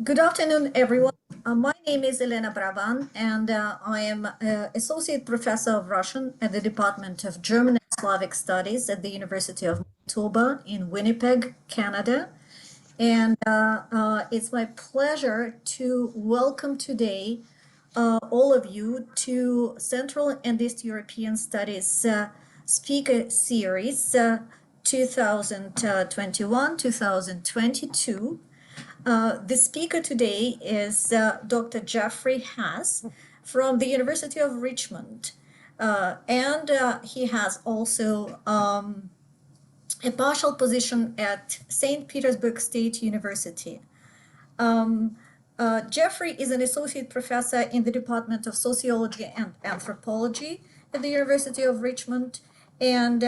Good afternoon, everyone. My name is Elena Baraban, and I am Associate Professor of Russian at the Department of German and Slavic Studies at the University of Manitoba in Winnipeg, Canada. And it's my pleasure to welcome today all of you to Central and East European Studies Speaker Series 2021-2022. The speaker today is Dr. Jeffrey Haas from the University of Richmond. And he has also a partial position at St. Petersburg State University. Jeffrey is an associate professor in the Department of Sociology and Anthropology at the University of Richmond. And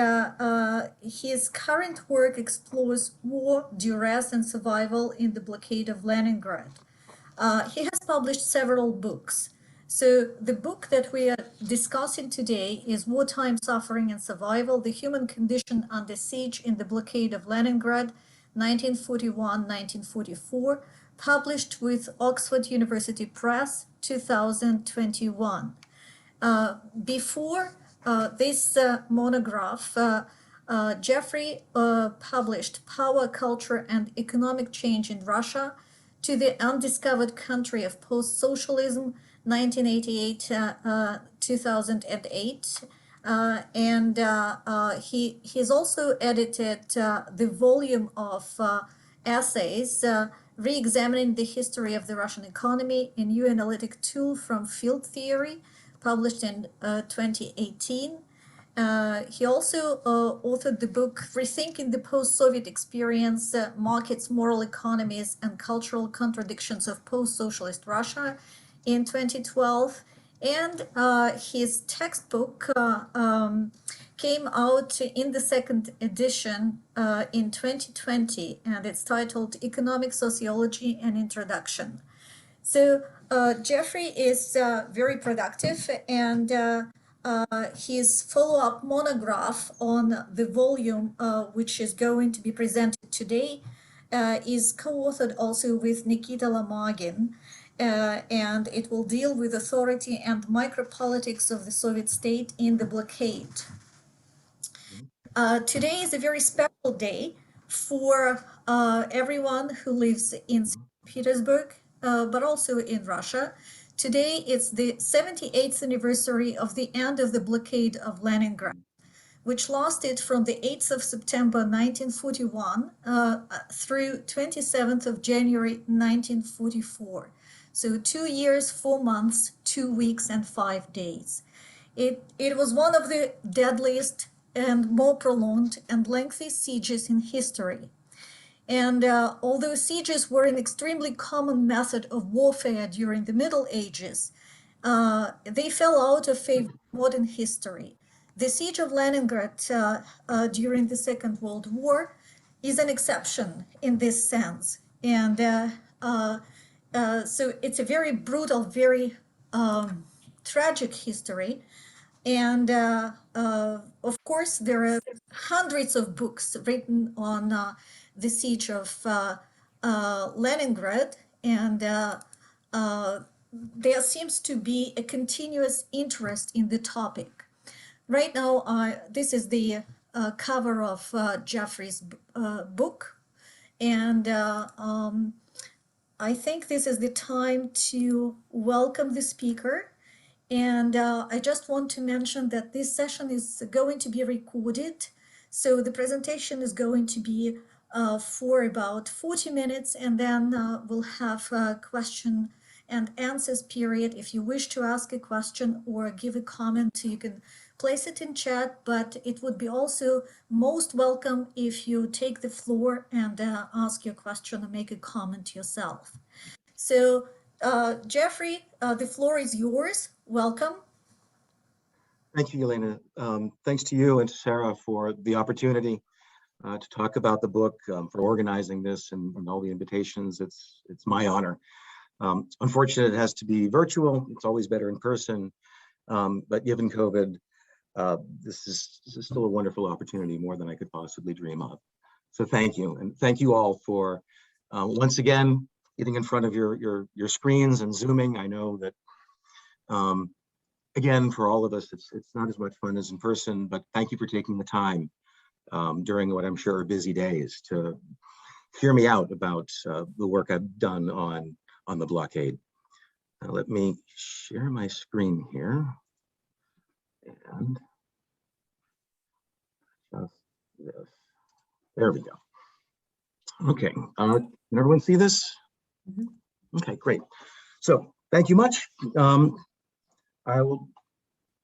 his current work explores war, duress, and survival in the Blockade of Leningrad. He has published several books. So the book that we are discussing today is Wartime Suffering and Survival, The Human Condition Under Siege in the Blockade of Leningrad, 1941-1944, published with Oxford University Press, 2021. Before this monograph, Jeffrey published Power, Culture, and Economic Change in Russia to the Undiscovered Country of Post-Socialism, 1988-2008. And he's also edited the volume of essays re-examining the history of the Russian economy, a new analytic tool from field theory, published in 2018. He also authored the book Rethinking the Post-Soviet Experience, Markets, Moral Economies, and Cultural Contradictions of Post-Socialist Russia in 2012. And his textbook came out in the second edition in 2020, and it's titled Economic Sociology and Introduction. So Jeffrey is very productive, and his follow-up monograph on the volume, which is going to be presented today, is co-authored also with Nikita Lomagin, and it will deal with authority and micropolitics of the Soviet state in the blockade. Today is a very special day for everyone who lives in St. Petersburg, but also in Russia. Today it's the 78th anniversary of the end of the blockade of Leningrad, which lasted from the 8th of September 1941 through 27th of January 1944. So 2 years, 4 months, 2 weeks, and 5 days. It was one of the deadliest and more prolonged and lengthy sieges in history. And although sieges were an extremely common method of warfare during the Middle Ages, they fell out of favor in modern history. The siege of Leningrad during the Second World War is an exception in this sense. And so it's a very brutal, very tragic history. And of course, there are hundreds of books written on the siege of Leningrad, and there seems to be a continuous interest in the topic. Right now, this is the cover of Jeffrey's book, and I think this is the time to welcome the speaker. And I just want to mention that this session is going to be recorded. So the presentation is going to be for about 40 minutes, and then we'll have a question and answers period. If you wish to ask a question or give a comment, you can place it in chat, but it would be also most welcome if you take the floor and ask your question or make a comment yourself. So Jeffrey, the floor is yours. Welcome. Thank you, Elena. Thanks to you and to Sarah for the opportunity to talk about the book, for organizing this and all the invitations. It's my honor. Unfortunately, it has to be virtual. It's always better in person. But given COVID, this is still a wonderful opportunity, more than I could possibly dream of. So thank you. And thank you all for, once again, getting in front of your screens and Zooming. I know that, again, for all of us, it's not as much fun as in person, but thank you for taking the time during what I'm sure are busy days to hear me out about the work I've done on the blockade. Now let me share my screen here. And just this. There we go. Okay, can everyone see this? Mm-hmm. Okay, great. So thank you much. I will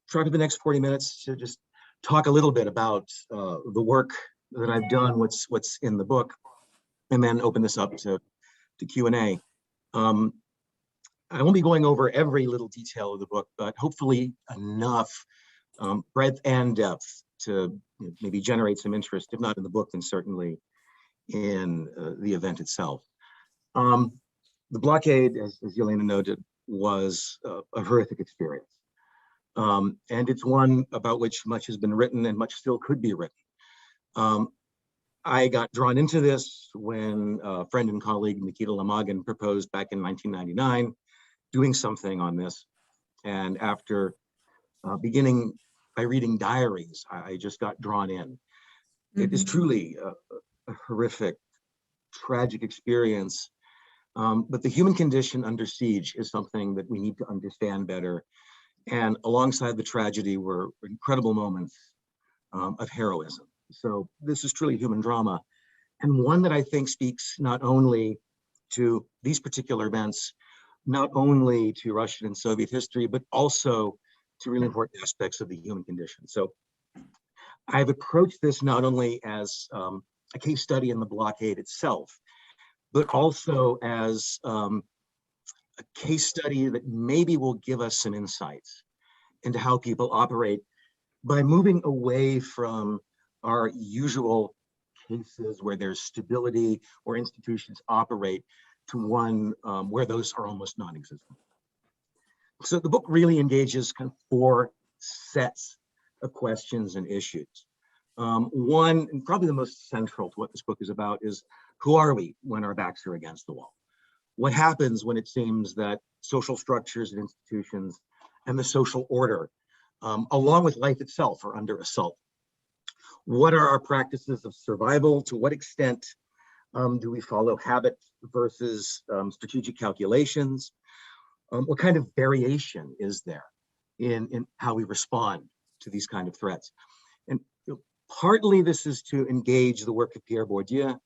try for the next 40 minutes to just talk a little bit about the work that I've done, what's in the book, and then open this up to Q&A. I won't be going over every little detail of the book, but hopefully enough breadth and depth to maybe generate some interest, if not in the book, then certainly in the event itself. The blockade, as Elena noted, was a horrific experience. And it's one about which much has been written and much still could be written. I got drawn into this when a friend and colleague, Nikita Lamagan, proposed back in 1999, doing something on this. And after beginning by reading diaries, I just got drawn in. Mm-hmm. It is truly a horrific, tragic experience. But the human condition under siege is something that we need to understand better. And alongside the tragedy were incredible moments of heroism. So this is truly human drama, and one that I think speaks not only to these particular events, not only to Russian and Soviet history, but also to really important aspects of the human condition. So I've approached this not only as a case study in the blockade itself, but also as a case study that maybe will give us some insights into how people operate by moving away from our usual cases where there's stability or institutions operate to one where those are almost non-existent. So the book really engages kind of four sets of questions and issues. One, and probably the most central to what this book is about, is who are we when our backs are against the wall? What happens when it seems that social structures and institutions and the social order, along with life itself, are under assault? What are our practices of survival? To what extent do we follow habit versus strategic calculations? What kind of variation is there in how we respond to these kind of threats? And partly this is to engage the work of Pierre Bourdieu.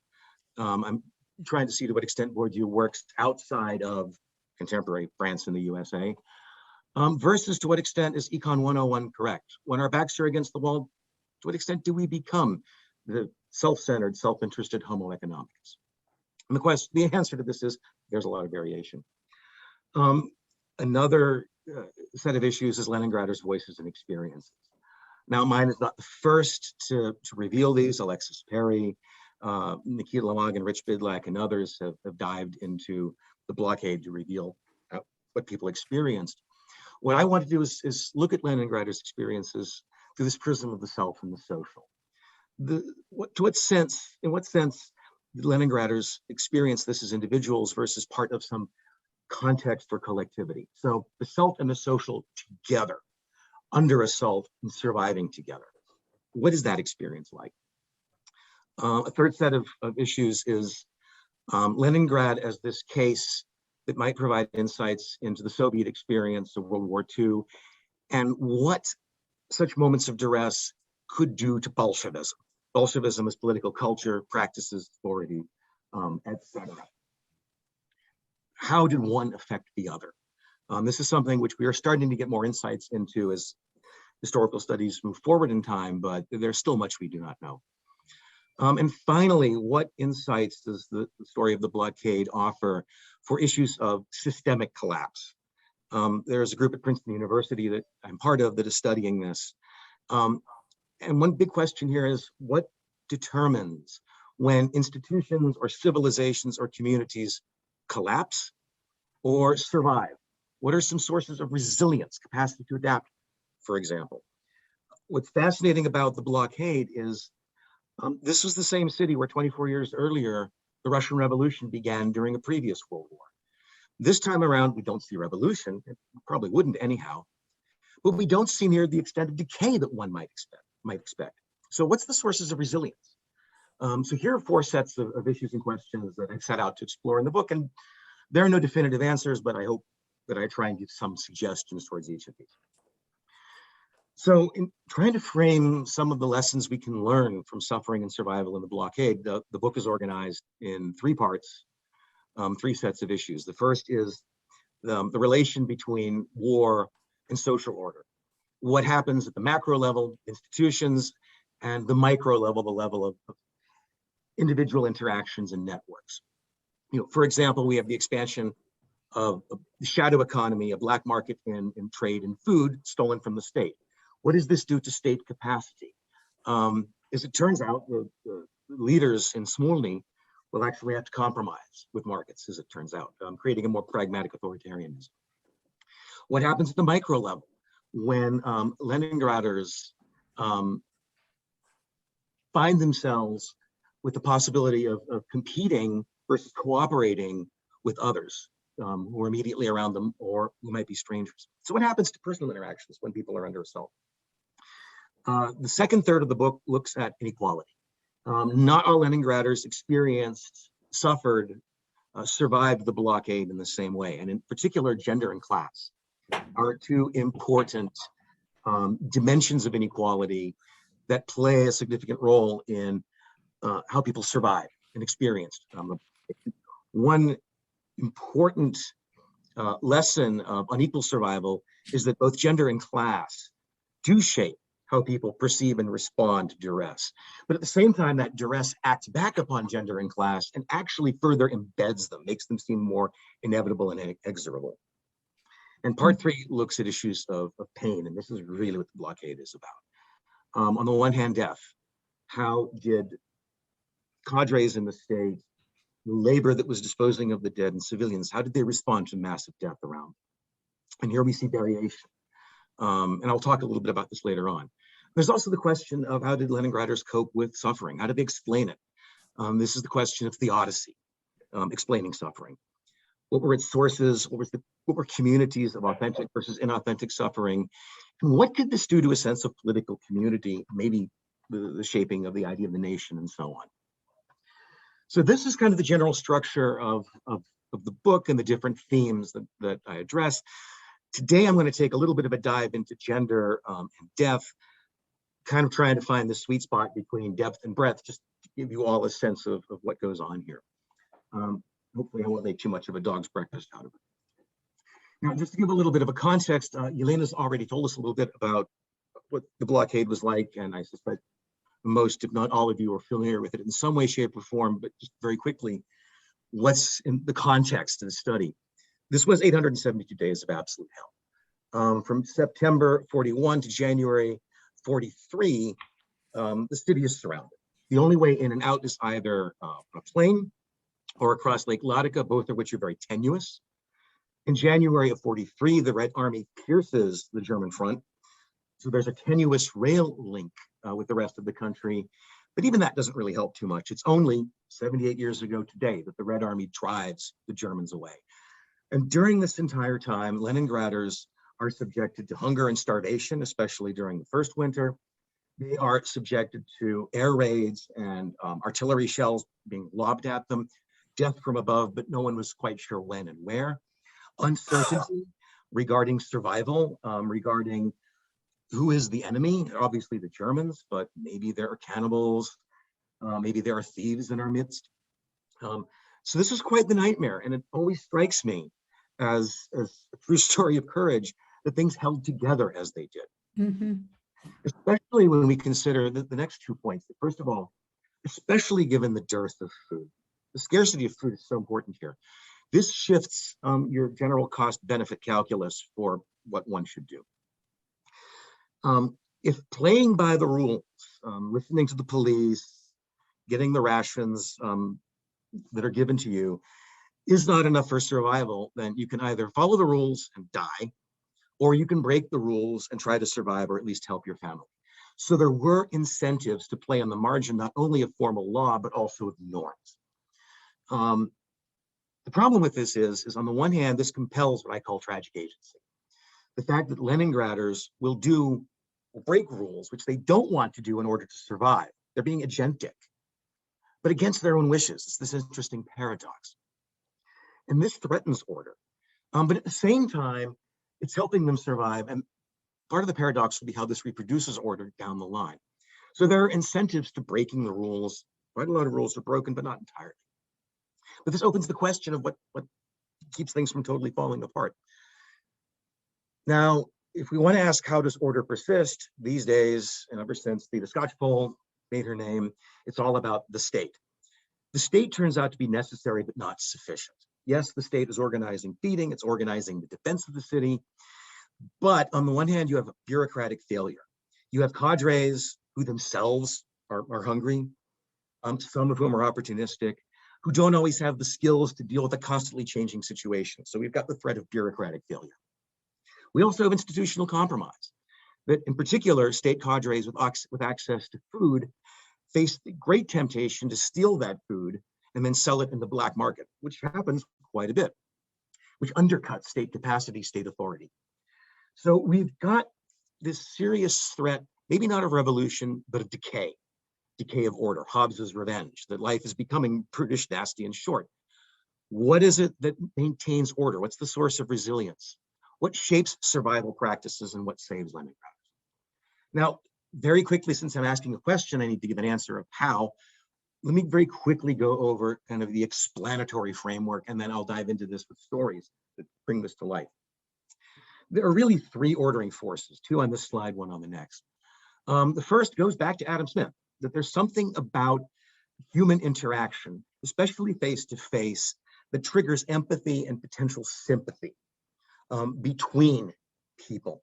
I'm trying to see to what extent Bourdieu works outside of contemporary France and the USA, versus to what extent is Econ 101 correct? When our backs are against the wall, to what extent do we become the self-centered, self-interested Homo economicus? And the answer to this is there's a lot of variation. Another set of issues is Leningraders' voices and experiences. Now, mine is not the first to reveal these. Alexis Perry, Nikita Lamagan, Rich Bidlack, and others have dived into the blockade to reveal what people experienced. What I want to do is look at Leningraders' experiences through this prism of the self and the social. In what sense did Leningraders experience this as individuals versus part of some context or collectivity? So the self and the social together, under assault and surviving together. What is that experience like? A third set of issues is Leningrad as this case that might provide insights into the Soviet experience of World War II and what such moments of duress could do to Bolshevism. Bolshevism is political culture, practices, authority, etc. How did one affect the other? This is something which we are starting to get more insights into as historical studies move forward in time, but there's still much we do not know. And finally, what insights does the story of the blockade offer for issues of systemic collapse? There's a group at Princeton University that I'm part of that is studying this. And one big question here is what determines when institutions or civilizations or communities collapse or survive? What are some sources of resilience, capacity to adapt, for example? What's fascinating about the blockade is this was the same city where 24 years earlier, the Russian Revolution began during a previous World War. This time around, we don't see revolution. It probably wouldn't anyhow, but we don't see near the extent of decay that one might expect. So what's the sources of resilience? So here are 4 sets of issues and questions that I've set out to explore in the book, and there are no definitive answers, but I hope that I try and give some suggestions towards each of these. So in trying to frame some of the lessons we can learn from suffering and survival in the blockade, the book is organized in 3 parts, 3 sets of issues. The first is the relation between war and social order. What happens at the macro level, institutions, and the micro level, the level of individual interactions and networks. For example, we have the expansion of the shadow economy, a black market in trade and food stolen from the state. What does this do to state capacity? As it turns out, the leaders in Smolny will actually have to compromise with markets, as it turns out, creating a more pragmatic authoritarianism. What happens at the micro level when Leningraders find themselves with the possibility of competing versus cooperating with others who are immediately around them or who might be strangers? So what happens to personal interactions when people are under assault? The second third of the book looks at inequality. Not all Leningraders experienced, suffered, survived the blockade in the same way. And in particular, gender and class are 2 important dimensions of inequality that play a significant role in how people survive and experienced. One important lesson of unequal survival is that both gender and class do shape how people perceive and respond to duress. But at the same time, that duress acts back upon gender and class and actually further embeds them, makes them seem more inevitable and inexorable. And part 3 looks at issues of pain, and this is really what the blockade is about. On the one hand, death. How did cadres in the state, the labor that was disposing of the dead and civilians, how did they respond to massive death around? And here we see variation. And I'll talk a little bit about this later on. There's also the question of how did Leningraders cope with suffering? How did they explain it? This is the question of theodicy, explaining suffering. What were its sources? What were communities of authentic versus inauthentic suffering? And what could this do to a sense of political community, maybe the shaping of the idea of the nation and so on? So this is kind of the general structure of the book and the different themes that I address. Today, I'm going to take a little bit of a dive into gender and death, kind of trying to find the sweet spot between depth and breadth, just to give you all a sense of what goes on here. Hopefully, I won't make too much of a dog's breakfast out of it. Now, just to give a little bit of a context, Yelena's already told us a little bit about what the blockade was like, and I suspect most, if not all of you, are familiar with it in some way, shape, or form, but just very quickly, what's in the context of the study? This was 872 days of absolute hell. From September 41 to January 43, the city is surrounded. The only way in and out is either a plane or across Lake Ladoga, both of which are very tenuous. In January of 43, the Red Army pierces the German front. So there's a tenuous rail link with the rest of the country. But even that doesn't really help too much. It's only 78 years ago today that the Red Army drives the Germans away. And during this entire time, Leningraders are subjected to hunger and starvation, especially during the first winter. They are subjected to air raids and artillery shells being lobbed at them, death from above, but no one was quite sure when and where. Uncertainty regarding survival, regarding who is the enemy, obviously the Germans, but maybe there are cannibals, maybe there are thieves in our midst. So this is quite the nightmare, and it always strikes me as a true story of courage that things held together as they did. Mm-hmm. Especially when we consider the next 2 points. First of all, especially given the dearth of food. The scarcity of food is so important here. This shifts your general cost benefit calculus for what one should do. If playing by the rules, listening to the police, getting the rations that are given to you is not enough for survival, then you can either follow the rules and die, or you can break the rules and try to survive or at least help your family. So there were incentives to play on the margin, not only of formal law, but also of norms. The problem with this is on the one hand, this compels what I call tragic agency. The fact that Leningraders will break rules, which they don't want to do in order to survive. They're being agentic, but against their own wishes. It's this interesting paradox. And this threatens order. But at the same time, it's helping them survive. And part of the paradox will be how this reproduces order down the line. So there are incentives to breaking the rules. Quite a lot of rules are broken, but not entirely. But this opens the question of what keeps things from totally falling apart. Now, if we want to ask how does order persist these days, and ever since the Scotch poll made her name, it's all about the state. The state turns out to be necessary, but not sufficient. Yes, the state is organizing feeding, it's organizing the defense of the city. But on the one hand, you have a bureaucratic failure. You have cadres who themselves are hungry, some of whom are opportunistic, who don't always have the skills to deal with a constantly changing situation. So we've got the threat of bureaucratic failure. We also have institutional compromise, that in particular, state cadres with access to food face the great temptation to steal that food and then sell it in the black market, which happens quite a bit, which undercuts state capacity, state authority. So we've got this serious threat, maybe not of revolution, but of decay of order, Hobbes's revenge, that life is becoming prudish, nasty, and short. What is it that maintains order? What's the source of resilience? What shapes survival practices and what saves Leningrad? Now, very quickly, since I'm asking a question, I need to give an answer of how. Let me very quickly go over kind of the explanatory framework, and then I'll dive into this with stories that bring this to life. There are really three ordering forces, two on this slide, one on the next. The first goes back to Adam Smith, that there's something about human interaction, especially face-to-face, that triggers empathy and potential sympathy between people.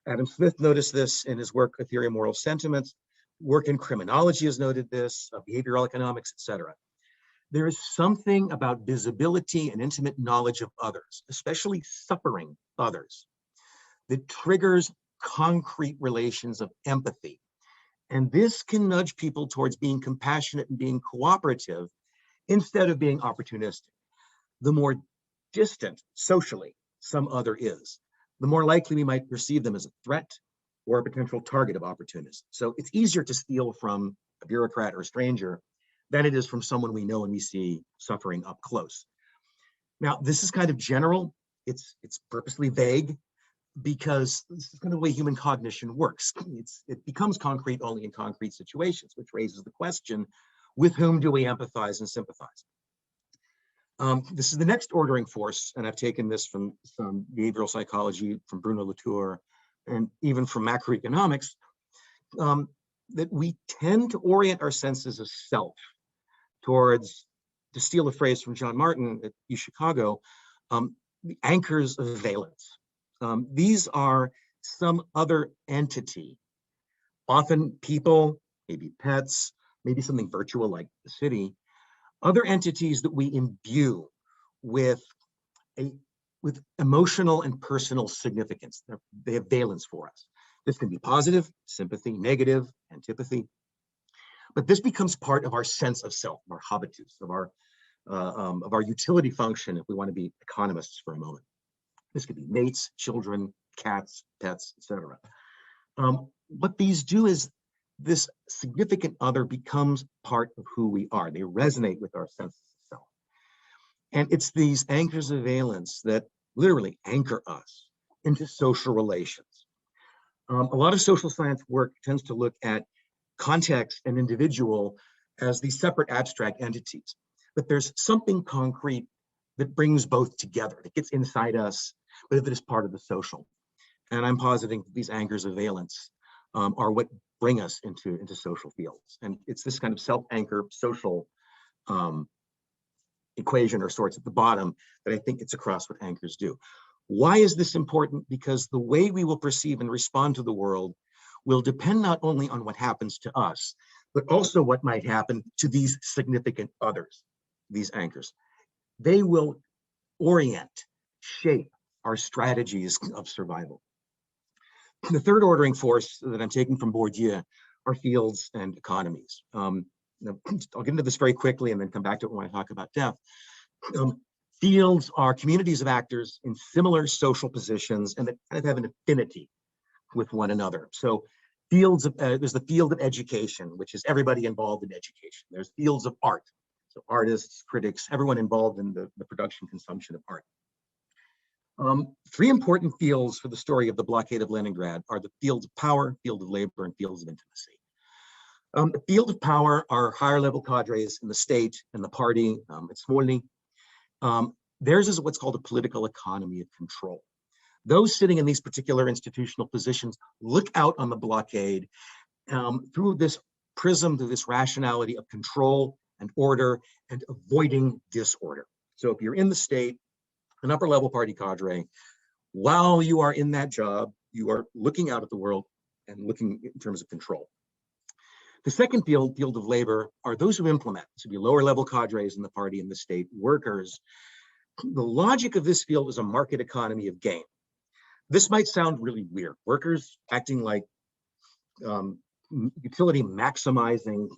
Adam Smith noticed this in his work, A Theory of Moral Sentiments. Work in criminology has noted this, behavioral economics, etc. There is something about visibility and intimate knowledge of others, especially suffering others, that triggers concrete relations of empathy. And this can nudge people towards being compassionate and being cooperative instead of being opportunistic. The more distant socially some other is, the more likely we might perceive them as a threat or a potential target of opportunism. So it's easier to steal from a bureaucrat or a stranger than it is from someone we know and we see suffering up close. Now, this is kind of general. It's purposely vague because this is kind of the way human cognition works. It becomes concrete only in concrete situations, which raises the question, with whom do we empathize and sympathize? This is the next ordering force, and I've taken this from some behavioral psychology, from Bruno Latour, and even from macroeconomics, that we tend to orient our senses of self towards, to steal a phrase from John Martin at UChicago, the anchors of valence. These are some other entity, often people, maybe pets, maybe something virtual like the city, other entities that we imbue with emotional and personal significance. They have valence for us. This can be positive, sympathy, negative, antipathy, but this becomes part of our sense of self, our habitus, of our utility function, if we want to be economists for a moment. This could be mates, children, cats, pets, etc. What these do is this significant other becomes part of who we are. They resonate with our sense of self. And it's these anchors of valence that literally anchor us into social relations. A lot of social science work tends to look at context and individual as these separate abstract entities. But there's something concrete that brings both together, that gets inside us, but that is part of the social. And I'm positing these anchors of valence are what bring us into social fields. And it's this kind of self-anchor social equation or sorts at the bottom that I think it's across what anchors do. Why is this important? Because the way we will perceive and respond to the world will depend not only on what happens to us, but also what might happen to these significant others, these anchors. They will orient, shape our strategies of survival. The third ordering force that I'm taking from Bourdieu are fields and economies. I'll get into this very quickly and then come back to it when I talk about death. Fields are communities of actors in similar social positions and that kind of have an affinity with one another. So fields of, there's the field of education, which is everybody involved in education. There's fields of art, so artists, critics, everyone involved in the production, consumption of art. Three important fields for the story of the blockade of Leningrad are the fields of power, field of labor, and fields of intimacy. The field of power are higher level cadres in the state and the party at Smolny. Theirs is what's called a political economy of control. Those sitting in these particular institutional positions look out on the blockade through this prism, through this rationality of control and order and avoiding disorder. So if you're in the state, an upper level party cadre, while you are in that job, you are looking out at the world and looking in terms of control. The second field of labor, are those who implement. This would be lower level cadres in the party and the state, workers. The logic of this field is a market economy of gain. This might sound really weird. Workers acting like utility maximizing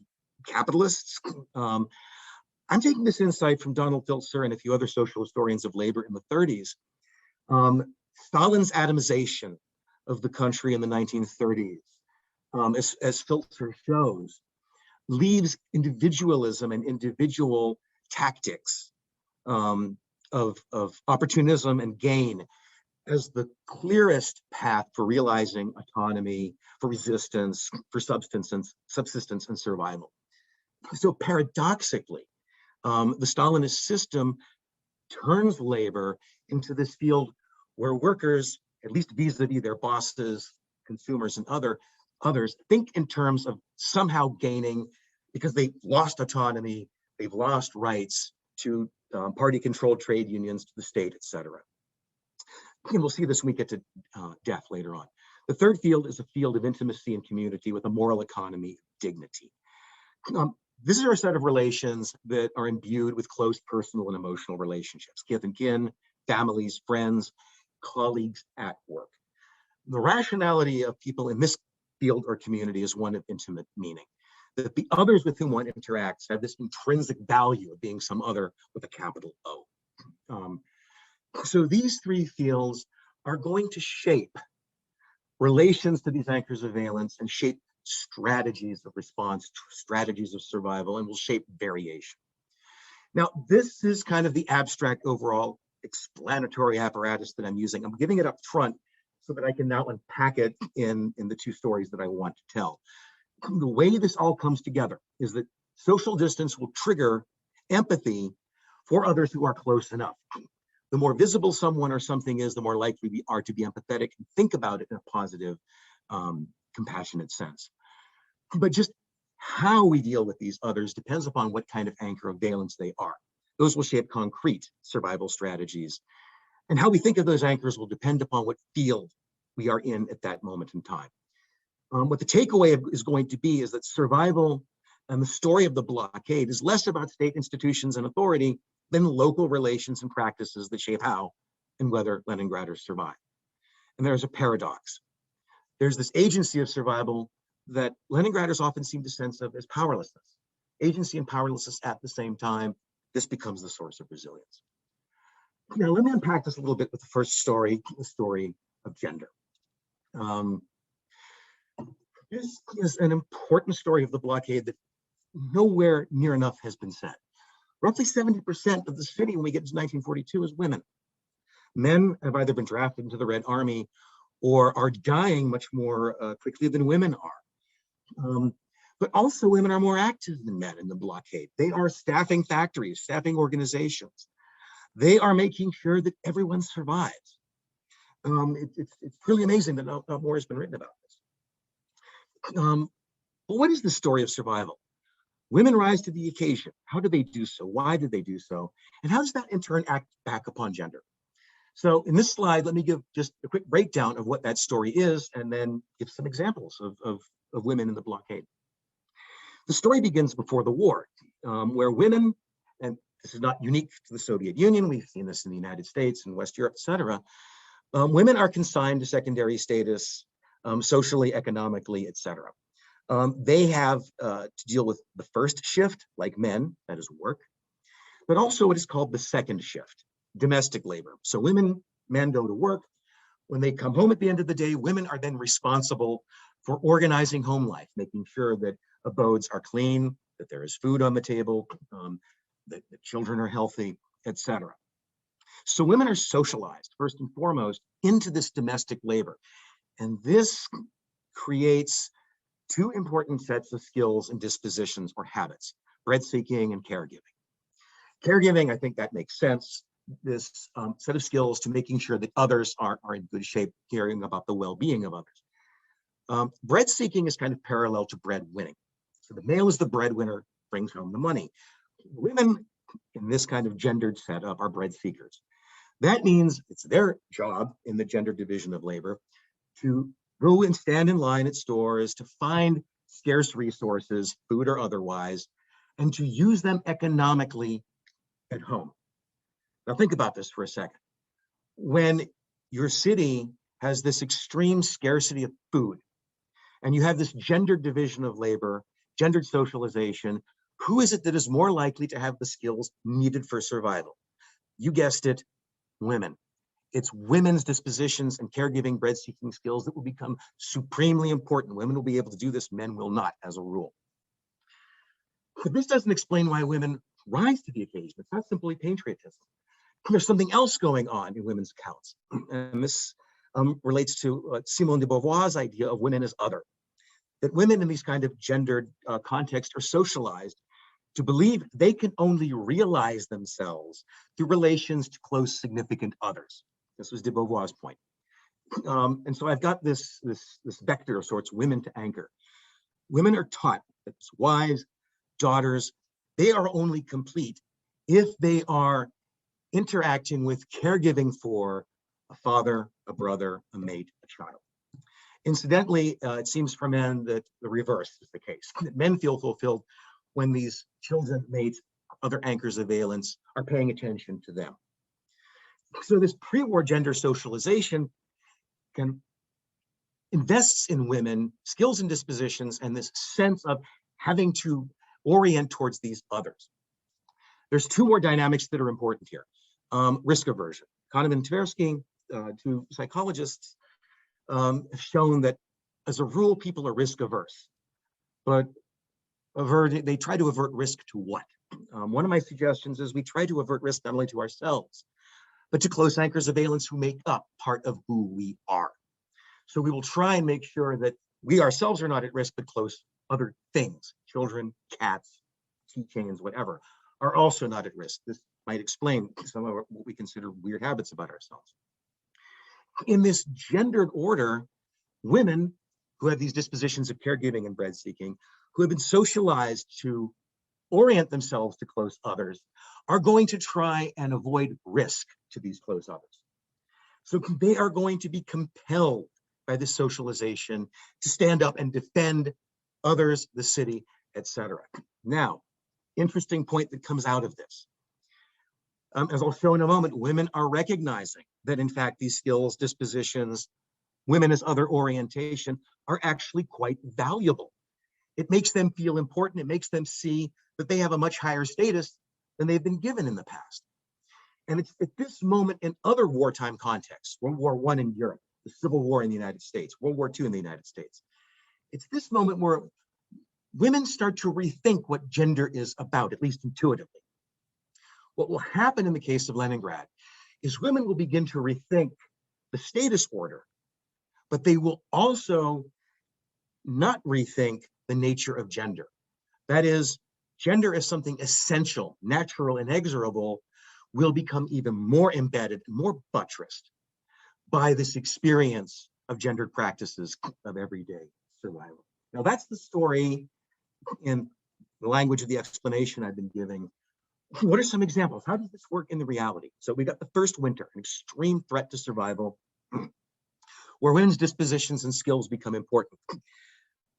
capitalists. I'm taking this insight from Donald Filzer and a few other social historians of labor in the 30s. Stalin's atomization of the country in the 1930s, as Filzer shows, leaves individualism and individual tactics of opportunism and gain as the clearest path for realizing autonomy, for resistance, for subsistence and survival. So paradoxically, the Stalinist system turns labor into this field where workers, at least vis-a-vis their bosses, consumers, and others, think in terms of somehow gaining, because they've lost autonomy, they've lost rights to party-controlled trade unions, to the state, etc. And we'll see this when we get to death later on. The third field is a field of intimacy and community with a moral economy of dignity. This is our set of relations that are imbued with close personal and emotional relationships, kith and kin, families, friends, colleagues at work. The rationality of people in this field or community is one of intimate meaning, that the others with whom one interacts have this intrinsic value of being some other with a capital O. So these three fields are going to shape relations to these anchors of valence and shape strategies of response, strategies of survival, and will shape variation. Now, this is kind of the abstract overall explanatory apparatus that I'm using. I'm giving it up front so that I can now unpack it in the two stories that I want to tell. The way this all comes together is that social distance will trigger empathy for others who are close enough. The more visible someone or something is, the more likely we are to be empathetic and think about it in a positive, compassionate sense. But just how we deal with these others depends upon what kind of anchor of valence they are. Those will shape concrete survival strategies. And how we think of those anchors will depend upon what field we are in at that moment in time. What the takeaway is going to be is that survival and the story of the blockade is less about state institutions and authority than local relations and practices that shape how and whether Leningraders survive. And there's a paradox. There's this agency of survival that Leningraders often seem to sense of as powerlessness. Agency and powerlessness at the same time, this becomes the source of resilience. Now, let me unpack this a little bit with the first story, the story of gender. This is an important story of the blockade that nowhere near enough has been said. Roughly 70% of the city when we get to 1942 is women. Men have either been drafted into the Red Army or are dying much more quickly than women are. But also women are more active than men in the blockade. They are staffing factories, staffing organizations. They are making sure that everyone survives. It's really amazing that not more has been written about this. But what is the story of survival? Women rise to the occasion. How do they do so? Why did they do so? And how does that in turn act back upon gender? So in this slide, let me give just a quick breakdown of what that story is and then give some examples of women in the blockade. The story begins before the war, where women, and this is not unique to the Soviet Union, we've seen this in the United States and West Europe, etc. Women are consigned to secondary status, socially, economically, etc. They have to deal with the first shift, like men, that is work, but also what is called the second shift. domestic labor. So men go to work. When they come home at the end of the day, women are then responsible for organizing home life, making sure that abodes are clean, that there is food on the table, that the children are healthy, etc. So women are socialized, first and foremost, into this domestic labor. And this creates two important sets of skills and dispositions or habits: bread-seeking and caregiving. Caregiving, I think that makes sense. This set of skills to making sure that others are in good shape, caring about the well-being of others. Bread-seeking is kind of parallel to breadwinning. So the male is the breadwinner, brings home the money. Women in this kind of gendered setup are bread seekers. That means it's their job in the gender division of labor to go and stand in line at stores to find scarce resources, food or otherwise, and to use them economically at home. Now think about this for a second. When your city has this extreme scarcity of food, and you have this gendered division of labor, gendered socialization, who is it that is more likely to have the skills needed for survival? You guessed it, women. It's women's dispositions and caregiving, bread-seeking skills that will become supremely important. Women will be able to do this, men will not, as a rule. But this doesn't explain why women rise to the occasion. It's not simply patriotism. There's something else going on in women's accounts. And this relates to Simone de Beauvoir's idea of women as other. That women in these kind of gendered contexts are socialized to believe they can only realize themselves through relations to close, significant others. This was de Beauvoir's point. And so I've got this vector of sorts, women to anchor. Women are taught that wives, daughters, they are only complete if they are interacting with, caregiving for a father, a brother, a mate, a child. Incidentally, it seems for men that the reverse is the case. That men feel fulfilled when these children, mates, other anchors of valence are paying attention to them. So this pre-war gender socialization invests in women skills and dispositions and this sense of having to orient towards these others. There's two more dynamics that are important here. Risk aversion. Kahneman and Tversky, two psychologists, have shown that as a rule, people are risk averse, but they try to avert risk to what? One of my suggestions is we try to avert risk not only to ourselves, but to close anchors of valence who make up part of who we are. So we will try and make sure that we ourselves are not at risk, but close other things, children, cats, keychains, whatever, are also not at risk. This might explain some of what we consider weird habits about ourselves. In this gendered order, women who have these dispositions of caregiving and bread seeking, who have been socialized to orient themselves to close others, are going to try and avoid risk to these close others. So they are going to be compelled by this socialization to stand up and defend others, the city, etc. Now, interesting point that comes out of this. As I'll show in a moment, women are recognizing that in fact these skills, dispositions, women as other orientation are actually quite valuable. It makes them feel important. It makes them see that they have a much higher status than they've been given in the past. And it's at this moment in other wartime contexts, World War I in Europe, the Civil War in the United States, World War II in the United States. It's this moment where women start to rethink what gender is about, at least intuitively. What will happen in the case of Leningrad is women will begin to rethink the status order, but they will also not rethink the nature of gender. That is, gender as something essential, natural, inexorable, will become even more embedded, more buttressed by this experience of gendered practices of everyday survival. Now that's the story in the language of the explanation I've been giving. What are some examples? How does this work in the reality? So we got the first winter, an extreme threat to survival, where women's dispositions and skills become important.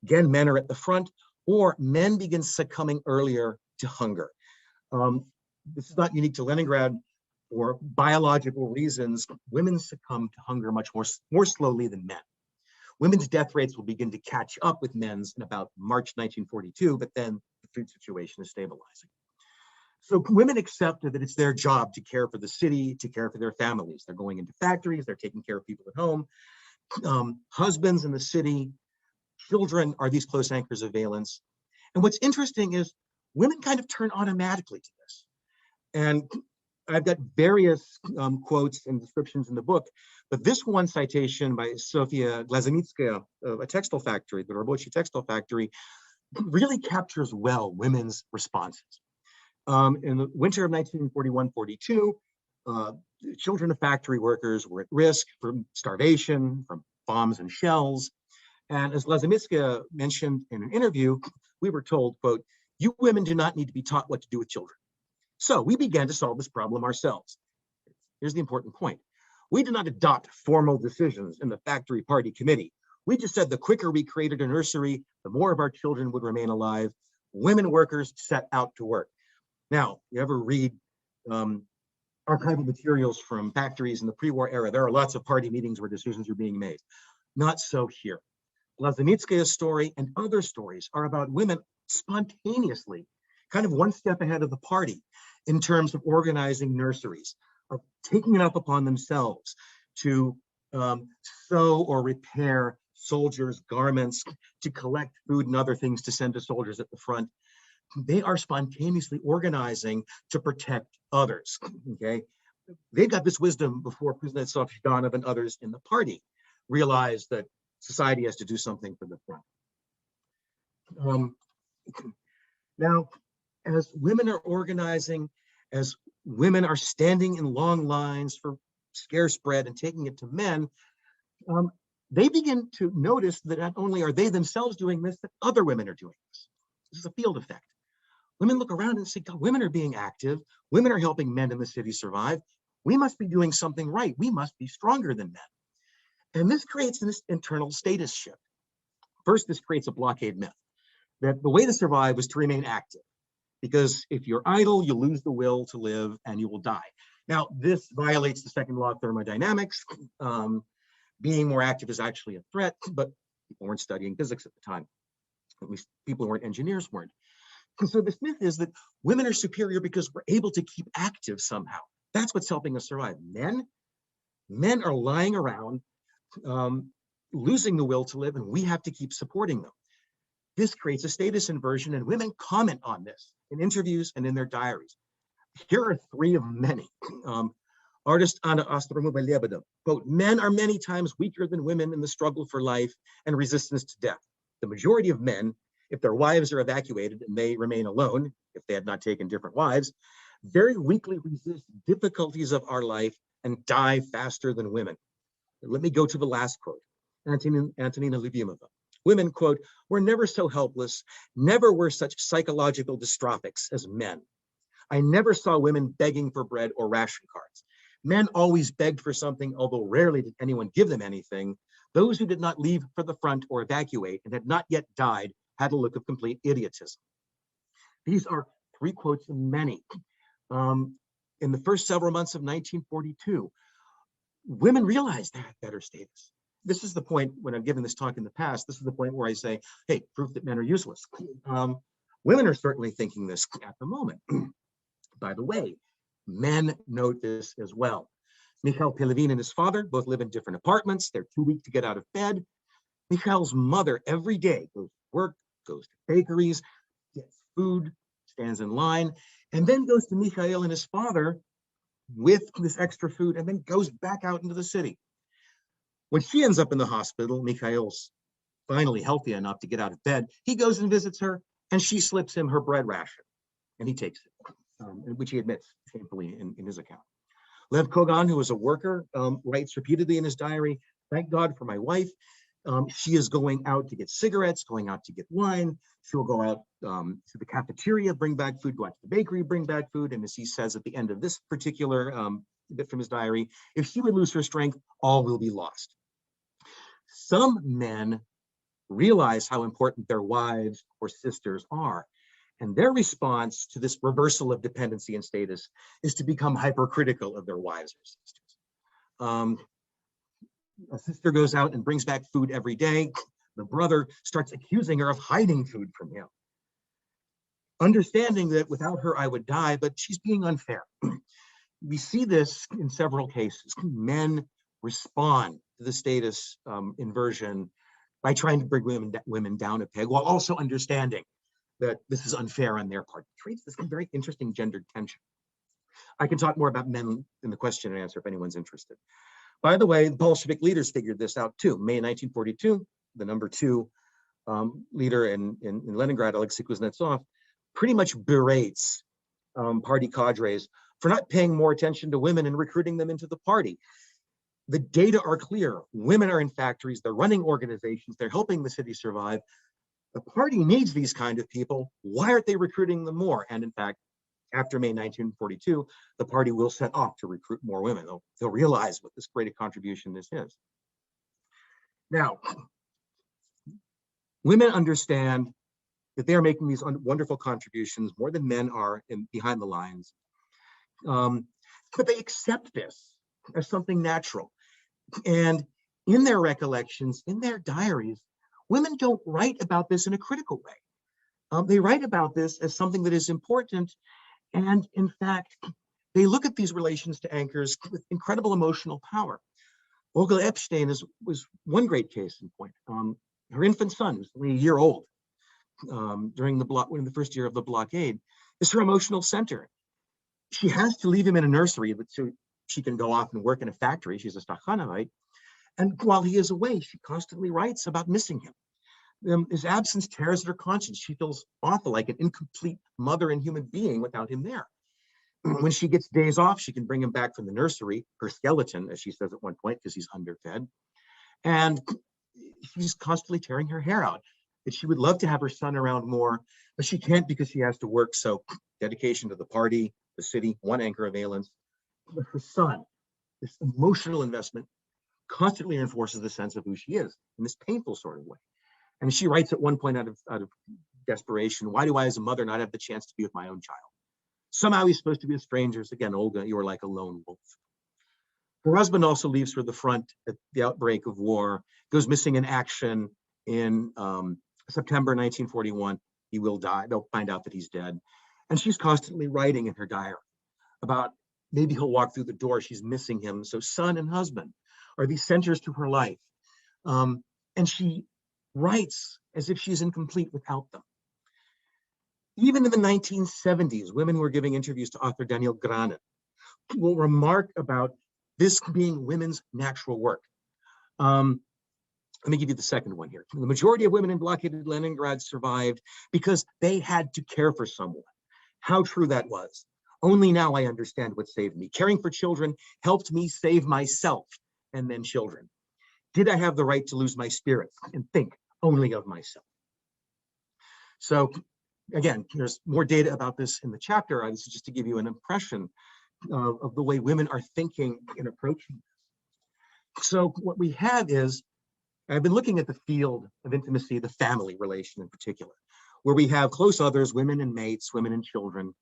Again, men are at the front, or men begin succumbing earlier to hunger. This is not unique to Leningrad. For biological reasons, women succumb to hunger much more slowly than men. Women's death rates will begin to catch up with men's in about March 1942, but then the food situation is stabilizing. So women accepted that it's their job to care for the city, to care for their families. They're going into factories, they're taking care of people at home. Husbands in the city, children are these close anchors of valence. And what's interesting is women kind of turn automatically to this. And I've got various quotes and descriptions in the book, but this one citation by Sofia Glazhenitskaya of a textile factory, the Rabochi textile factory, really captures well women's responses. In the winter of 1941-42, children of factory workers were at risk from starvation, from bombs and shells. And as Glazhenitskaya mentioned in an interview, we were told, quote, "You women do not need to be taught what to do with children." So we began to solve this problem ourselves. Here's the important point. We did not adopt formal decisions in the factory party committee. We just said the quicker we created a nursery, the more of our children would remain alive. Women workers set out to work. Now, you ever read archival materials from factories in the pre-war era? There are lots of party meetings where decisions are being made. Not so here. Glazhenitskaya's story and other stories are about women spontaneously, kind of one step ahead of the party in terms of organizing nurseries, of taking it up upon themselves to sew or repair soldiers' garments, to collect food and other things to send to soldiers at the front. They are spontaneously organizing to protect others, okay? They got this wisdom before Kuznetsov, Zhdanov, and others in the party realized that society has to do something for the front. Now, as women are organizing, as women are standing in long lines for scarce bread and taking it to men, they begin to notice that not only are they themselves doing this, that other women are doing this. This is a field effect. Women look around and say, God, women are being active. Women are helping men in the city survive. We must be doing something right. We must be stronger than men. And this creates this internal status shift. First, this creates a blockade myth that the way to survive was to remain active, because if you're idle, you lose the will to live and you will die. Now, this violates the second law of thermodynamics. Being more active is actually a threat, but people weren't studying physics at the time. At least people who weren't engineers weren't. And so this myth is that women are superior because we're able to keep active somehow. That's what's helping us survive. Men are lying around, losing the will to live, and we have to keep supporting them. This creates a status inversion, and women comment on this in interviews and in their diaries. Here are three of many. Artist Anna Ostromova-Lebedeva, quote, "Men are many times weaker than women in the struggle for life and resistance to death. The majority of men, if their wives are evacuated and they remain alone, if they had not taken different wives, very weakly resist difficulties of our life and die faster than women." Let me go to the last quote, Antonina Lyubimova. Women, quote, "were never so helpless, never were such psychological dystrophics as men. I never saw women begging for bread or ration cards. Men always begged for something, although rarely did anyone give them anything. Those who did not leave for the front or evacuate and had not yet died had a look of complete idiotism." These are three quotes of many. In the first several months of 1942, women realized they had better status. This is the point when I'm giving this talk in the past, this is the point where I say, hey, proof that men are useless. Women are certainly thinking this at the moment. By the way, men note this as well. Mikhail Pilavin and his father both live in different apartments. They're too weak to get out of bed. Mikhail's mother every day goes to work, goes to bakeries, gets food, stands in line, and then goes to Mikhail and his father with this extra food and then goes back out into the city. When she ends up in the hospital, Mikhail's finally healthy enough to get out of bed. He goes and visits her, and she slips him her bread ration, and he takes it, which he admits shamefully in his account. Lev Kogan, who was a worker, writes repeatedly in his diary, "Thank God for my wife. She is going out to get cigarettes, going out to get wine. She'll go out to the cafeteria, bring back food, go out to the bakery, bring back food." And as he says at the end of this particular bit from his diary, "If she would lose her strength, all will be lost." Some men realize how important their wives or sisters are. And their response to this reversal of dependency and status is to become hypercritical of their wives or sisters. A sister goes out and brings back food every day. The brother starts accusing her of hiding food from him. understanding that without her I would die, but she's being unfair. We see this in several cases. Men respond to the status inversion by trying to bring women down a peg, while also understanding that this is unfair on their part. It creates this very interesting gendered tension. I can talk more about men in the question and answer if anyone's interested. By the way, the Bolshevik leaders figured this out too. May 1942, the number 2 leader in Leningrad, Alexei Kuznetsov, pretty much berates party cadres for not paying more attention to women and recruiting them into the party. The data are clear. Women are in factories, they're running organizations, they're helping the city survive. The party needs these kind of people. Why aren't they recruiting them more? And in fact, after May 1942, the party will set off to recruit more women. They'll realize what this great a contribution this is. Now, women understand that they are making these wonderful contributions more than men are behind the lines. But they accept this as something natural. And in their recollections, in their diaries, women don't write about this in a critical way. They write about this as something that is important. And in fact, they look at these relations to anchors with incredible emotional power. Olga Epstein was one great case in point. Her infant son was only a year old during the first year of the blockade. Is her emotional center. She has to leave him in a nursery so she can go off and work in a factory. She's a Stakhanovite. And while he is away, she constantly writes about missing him. His absence tears at her conscience. She feels awful, like an incomplete mother and human being without him there. When she gets days off, she can bring him back from the nursery, her skeleton, as she says at one point, because he's underfed. And she's constantly tearing her hair out. That she would love to have her son around more, but she can't because she has to work. So dedication to the party, the city, one anchor of valence. But her son, this emotional investment, constantly reinforces the sense of who she is in this painful sort of way. And she writes at one point out of desperation, why do I as a mother not have the chance to be with my own child? Somehow he's supposed to be with strangers. Again, Olga, you are like a lone wolf. Her husband also leaves for the front at the outbreak of war, goes missing in action in September 1941. He will die. They'll find out that he's dead. And she's constantly writing in her diary about maybe he'll walk through the door. She's missing him. So son and husband are these centers to her life. And she writes as if she's incomplete without them. Even in the 1970s, women were giving interviews to author Daniel Granin, who will remark about this being women's natural work. Let me give you the second one here. The majority of women in blockaded Leningrad survived because they had to care for someone. How true that was. Only now I understand what saved me. Caring for children helped me save myself and then children. Did I have the right to lose my spirit and think only of myself? So again, there's more data about this in the chapter. This is just to give you an impression of the way women are thinking in approaching this. So what we have is, I've been looking at the field of intimacy, the family relation in particular, where we have close others, women and mates, women and children,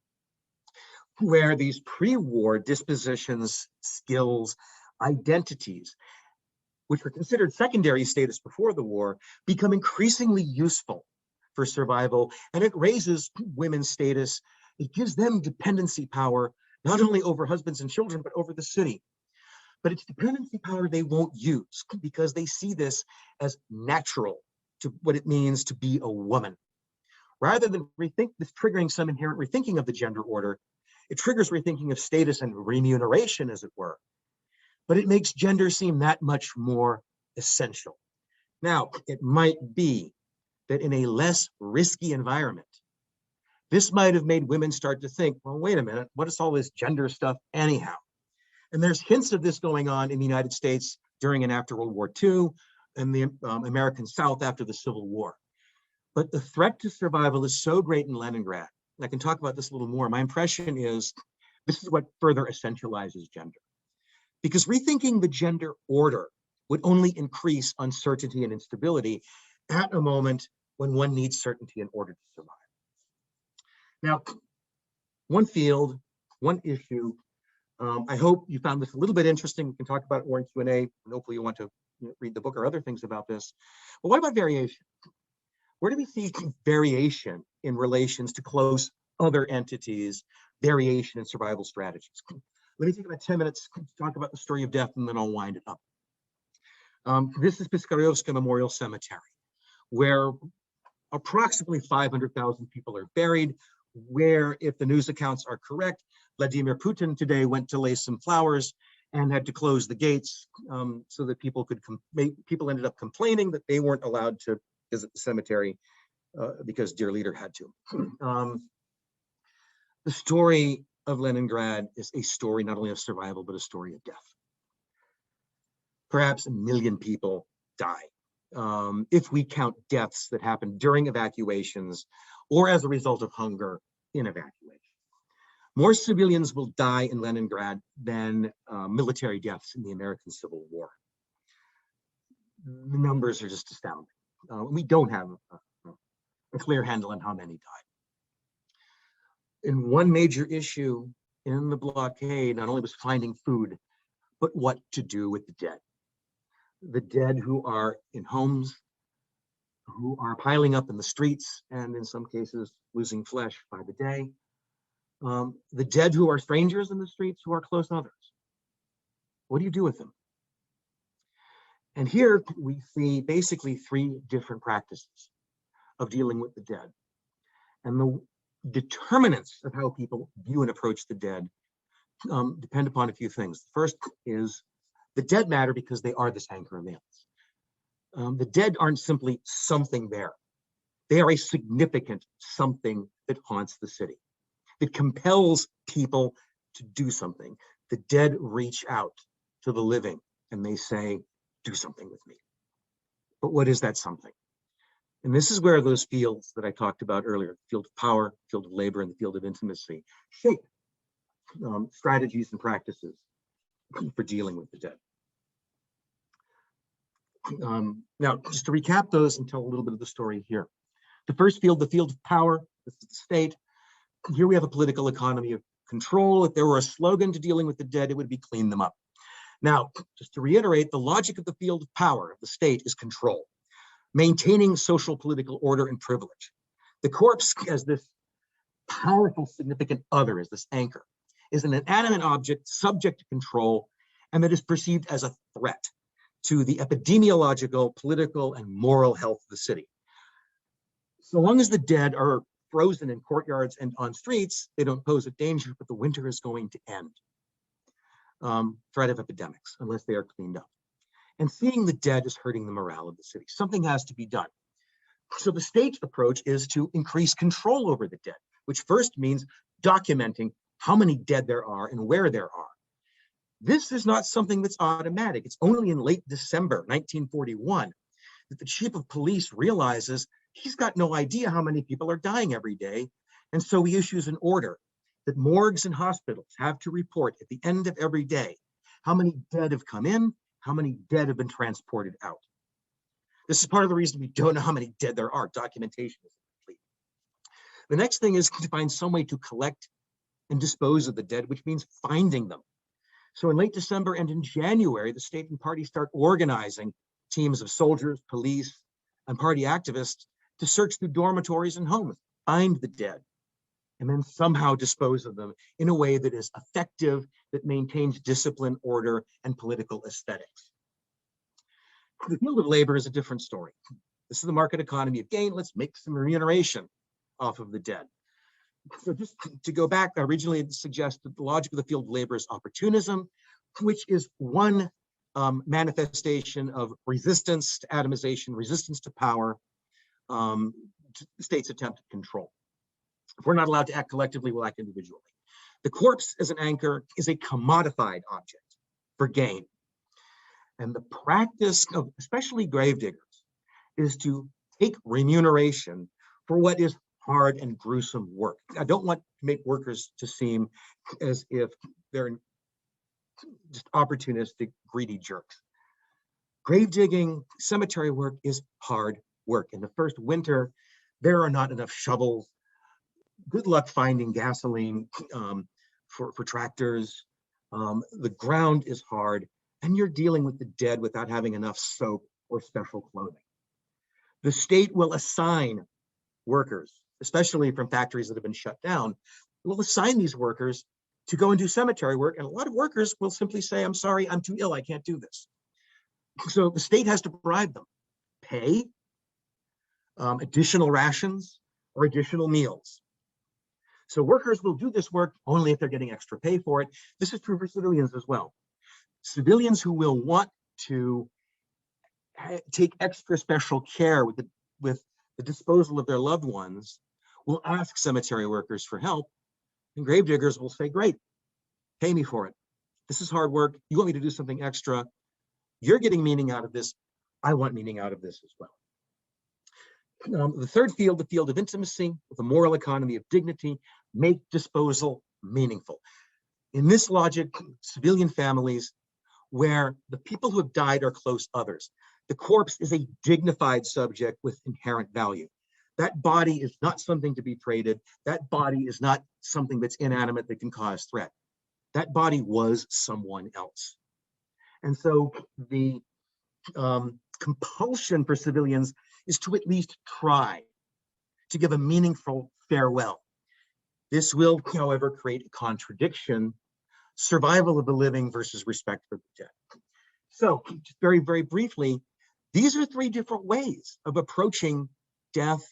where these pre-war dispositions, skills, identities, which were considered secondary status before the war, become increasingly useful for survival. And it raises women's status. It gives them dependency power, not only over husbands and children, but over the city. But it's dependency power they won't use because they see this as natural to what it means to be a woman. Rather than rethink this triggering some inherent rethinking of the gender order, it triggers rethinking of status and remuneration, as it were. But it makes gender seem that much more essential. Now, it might be that in a less risky environment, this might have made women start to think, well, wait a minute, what is all this gender stuff anyhow? And there's hints of this going on in the United States during and after World War II and the American South after the Civil War. But the threat to survival is so great in Leningrad. And I can talk about this a little more. My impression is this is what further essentializes gender. Because rethinking the gender order would only increase uncertainty and instability at a moment when one needs certainty in order to survive. Now, one field, one issue. I hope you found this a little bit interesting. We can talk about it more in Q&A, and hopefully you want to read the book or other things about this. But what about variation? Where do we see variation in relations to close other entities, variation in survival strategies? Let me take about 10 minutes to talk about the story of death, and then I'll wind it up. This is Piskaryovska Memorial Cemetery, where approximately 500,000 people are buried, where, if the news accounts are correct, Vladimir Putin today went to lay some flowers and had to close the gates so that people could people ended up complaining that they weren't allowed to visit the cemetery because dear leader had to. The story of Leningrad is a story not only of survival, but a story of death. Perhaps 1 million people die. If we count deaths that happened during evacuations or as a result of hunger in evacuation. More civilians will die in Leningrad than military deaths in the American Civil War. The numbers are just astounding. We don't have a clear handle on how many died. And one major issue in the blockade not only was finding food, but what to do with the dead. The dead who are in homes, who are piling up in the streets, and in some cases losing flesh by the day. The dead who are strangers in the streets, who are close others. What do you do with them? And here we see basically 3 different practices of dealing with the dead. And the determinants of how people view and approach the dead depend upon a few things. The first is the dead matter because they are this anchor of nails. The dead aren't simply something there. They are a significant something that haunts the city. It compels people to do something. The dead reach out to the living and they say, do something with me. But what is that something? And this is where those fields that I talked about earlier, the field of power, field of labor, and the field of intimacy, shape strategies and practices for dealing with the dead. Now, just to recap those and tell a little bit of the story here. The first field, the field of power, this is the state. Here we have a political economy of control. If there were a slogan to dealing with the dead, it would be clean them up. Now, just to reiterate, the logic of the field of power of the state is control, maintaining social political order and privilege. The corpse, as this powerful, significant other, as this anchor, is an inanimate object subject to control and that is perceived as a threat to the epidemiological, political, and moral health of the city. So long as the dead are frozen in courtyards and on streets, they don't pose a danger, but the winter is going to end. Threat of epidemics, unless they are cleaned up. And seeing the dead is hurting the morale of the city. Something has to be done. So the state's approach is to increase control over the dead, which first means documenting how many dead there are and where there are. This is not something that's automatic. It's only in late December 1941 that the chief of police realizes he's got no idea how many people are dying every day. And so he issues an order that morgues and hospitals have to report at the end of every day how many dead have come in, how many dead have been transported out. This is part of the reason we don't know how many dead there are. Documentation is incomplete. The next thing is to find some way to collect and dispose of the dead, which means finding them. So in late December and in January, the state and party start organizing teams of soldiers, police, and party activists to search through dormitories and homes, find the dead, and then somehow dispose of them in a way that is effective, that maintains discipline, order, and political aesthetics. The field of labor is a different story. This is the market economy of gain. Let's make some remuneration off of the dead. So just to go back, I originally suggested the logic of the field of labor is opportunism, which is one manifestation of resistance to atomization, resistance to power, to the state's attempt at control. If we're not allowed to act collectively, we'll act individually. The corpse as an anchor is a commodified object for gain. And the practice of especially gravediggers is to take remuneration for what is hard and gruesome work. I don't want to make workers to seem as if they're just opportunistic, greedy jerks. Grave digging, cemetery work is hard work. In the first winter, there are not enough shovels. Good luck finding gasoline for tractors. The ground is hard, and you're dealing with the dead without having enough soap or special clothing. The state will assign workers, especially from factories that have been shut down, will assign these workers to go and do cemetery work. And a lot of workers will simply say, I'm sorry, I'm too ill, I can't do this. So the state has to bribe them, pay, additional rations, or additional meals. So workers will do this work only if they're getting extra pay for it. This is true for civilians as well. Civilians who will want to take extra special care with the disposal of their loved ones will ask cemetery workers for help, and gravediggers will say, great, pay me for it. This is hard work. You want me to do something extra. You're getting meaning out of this. I want meaning out of this as well. The third field, the field of intimacy, with a moral economy of dignity, make disposal meaningful. In this logic, civilian families where the people who have died are close others, the corpse is a dignified subject with inherent value. That body is not something to be traded. That body is not something that's inanimate that can cause threat. That body was someone else. And so the compulsion for civilians is to at least try to give a meaningful farewell. This will, however, create a contradiction: survival of the living versus respect for the dead. So, just very, very briefly, these are three different ways of approaching death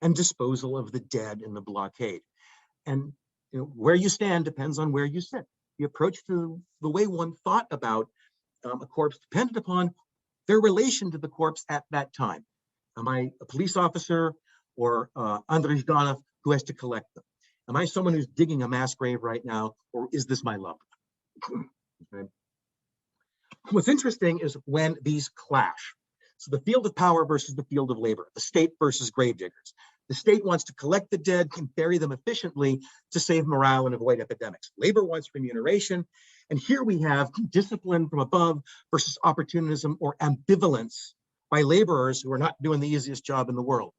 and disposal of the dead in the blockade. And where you stand depends on where you sit. The approach to the way one thought about a corpse depended upon their relation to the corpse at that time. Am I a police officer or Andrzej Donov who has to collect them? Am I someone who's digging a mass grave right now, or is this my loved one? Okay. What's interesting is when these clash. So the field of power versus the field of labor, the state versus gravediggers. The state wants to collect the dead and bury them efficiently to save morale and avoid epidemics. Labor wants remuneration. And here we have discipline from above versus opportunism or ambivalence by laborers who are not doing the easiest job in the world.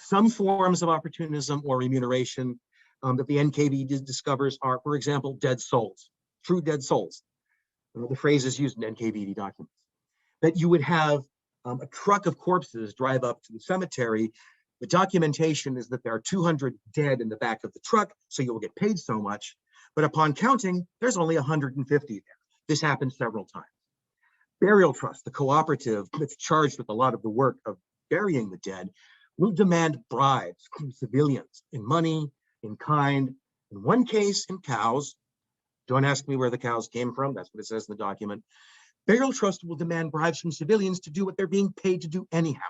Some forms of opportunism or remuneration that the NKVD discovers are, for example, dead souls, true dead souls. The phrase is used in NKVD documents. That you would have a truck of corpses drive up to the cemetery. The documentation is that there are 200 dead in the back of the truck, so you'll get paid so much. But upon counting, there's only 150 there. This happens several times. Burial Trust, the cooperative that's charged with a lot of the work of burying the dead, will demand bribes from civilians in money, in kind, in one case, in cows. Don't ask me where the cows came from. That's what it says in the document. Burial Trust will demand bribes from civilians to do what they're being paid to do anyhow.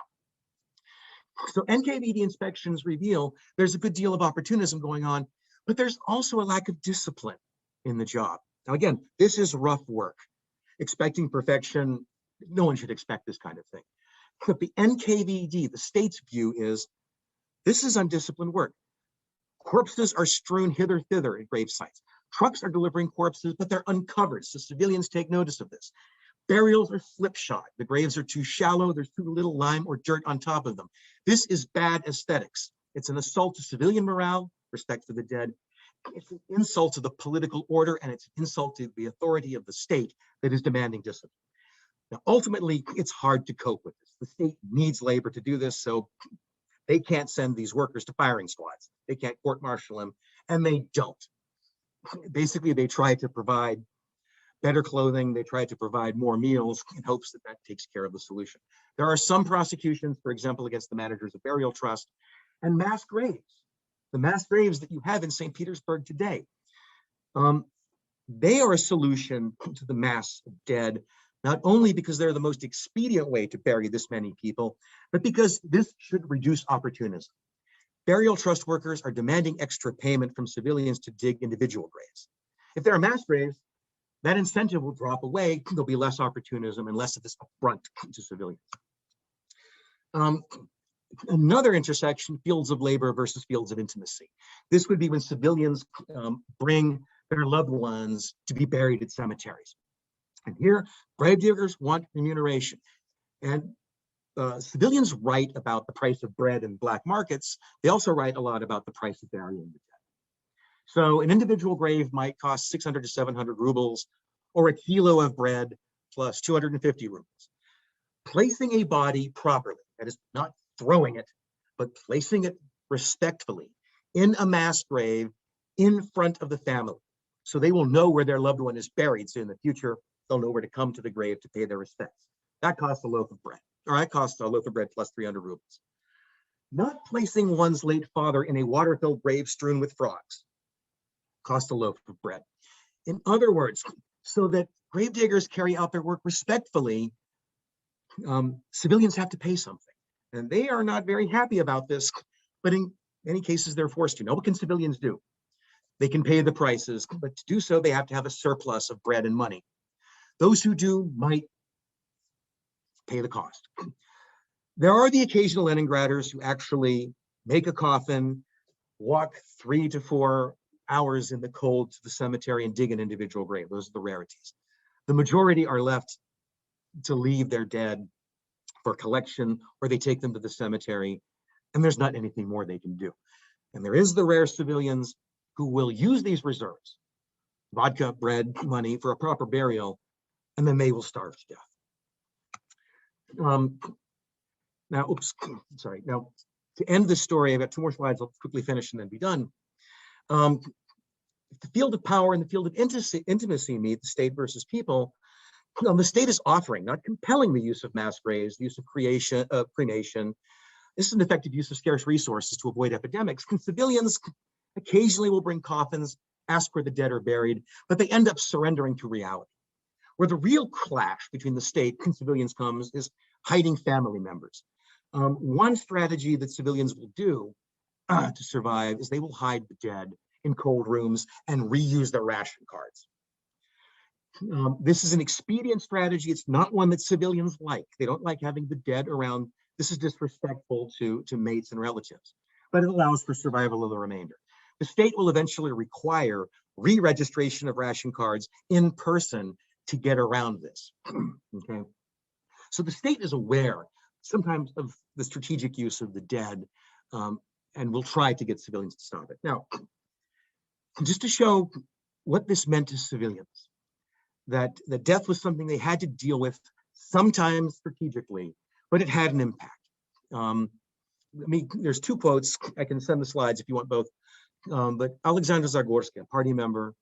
So NKVD inspections reveal there's a good deal of opportunism going on, but there's also a lack of discipline in the job. Now, again, this is rough work. Expecting perfection, no one should expect this kind of thing. But the NKVD, the state's view is, this is undisciplined work. Corpses are strewn hither thither at grave sites. Trucks are delivering corpses, but they're uncovered, so civilians take notice of this. Burials are slipshod. The graves are too shallow. There's too little lime or dirt on top of them. This is bad aesthetics. It's an assault to civilian morale, respect for the dead. It's an insult to the political order, and it's an insult to the authority of the state that is demanding discipline. Now, ultimately, it's hard to cope with this. The state needs labor to do this, so they can't send these workers to firing squads. They can't court-martial them, and they don't. Basically, they try to provide better clothing. They try to provide more meals in hopes that that takes care of the solution. There are some prosecutions, for example, against the managers of Burial Trust and mass graves. The mass graves that you have in St. Petersburg today, they are a solution to the mass of dead, not only because they're the most expedient way to bury this many people, but because this should reduce opportunism. Burial Trust workers are demanding extra payment from civilians to dig individual graves. If there are mass graves, that incentive will drop away. There'll be less opportunism and less of this affront to civilians. Another intersection, fields of labor versus fields of intimacy. This would be when civilians bring their loved ones to be buried at cemeteries. And here, gravediggers want remuneration. And civilians write about the price of bread in black markets. They also write a lot about the price of burying the dead. So an individual grave might cost 600 to 700 rubles, or a kilo of bread plus 250 rubles. Placing a body properly, That is not throwing it, but placing it respectfully in a mass grave in front of the family. So they will know where their loved one is buried. So in the future, they'll know where to come to the grave to pay their respects. That costs a loaf of bread, or that costs a loaf of bread plus 300 rubles. Not placing one's late father in a water-filled grave strewn with frogs costs a loaf of bread. In other words, so that gravediggers carry out their work respectfully, civilians have to pay something. And they are not very happy about this, but in many cases, they're forced to. Now, what can civilians do? They can pay the prices, but to do so, they have to have a surplus of bread and money. Those who do might pay the cost. There are the occasional Leningraders who actually make a coffin, walk 3 to 4 hours in the cold to the cemetery and dig an individual grave. Those are the rarities. The majority are left to leave their dead for collection, or they take them to the cemetery, and there's not anything more they can do. And there is the rare civilians who will use these reserves, vodka, bread, money, for a proper burial, and then they will starve to death. Now, oops, sorry. Now, to end this story, I've got 2 more slides. I'll quickly finish and then be done. The field of power and the field of intimacy meet, the state versus people. The state is offering, not compelling, the use of mass graves, the use of cremation. This is an effective use of scarce resources to avoid epidemics. And civilians occasionally will bring coffins, ask where the dead are buried, but they end up surrendering to reality. Where the real clash between the state and civilians comes is hiding family members. One strategy that civilians will do to survive is they will hide the dead in cold rooms and reuse their ration cards. This is an expedient strategy. It's not one that civilians like. They don't like having the dead around. This is disrespectful to mates and relatives, but it allows for survival of the remainder. The state will eventually require re-registration of ration cards in person to get around this. Okay, so the state is aware sometimes of the strategic use of the dead, and will try to get civilians to stop it. Now, just to show what this meant to civilians, that death was something they had to deal with, sometimes strategically, but it had an impact. There's 2 quotes. I can send the slides if you want both. But Alexander Zagorsky, a party member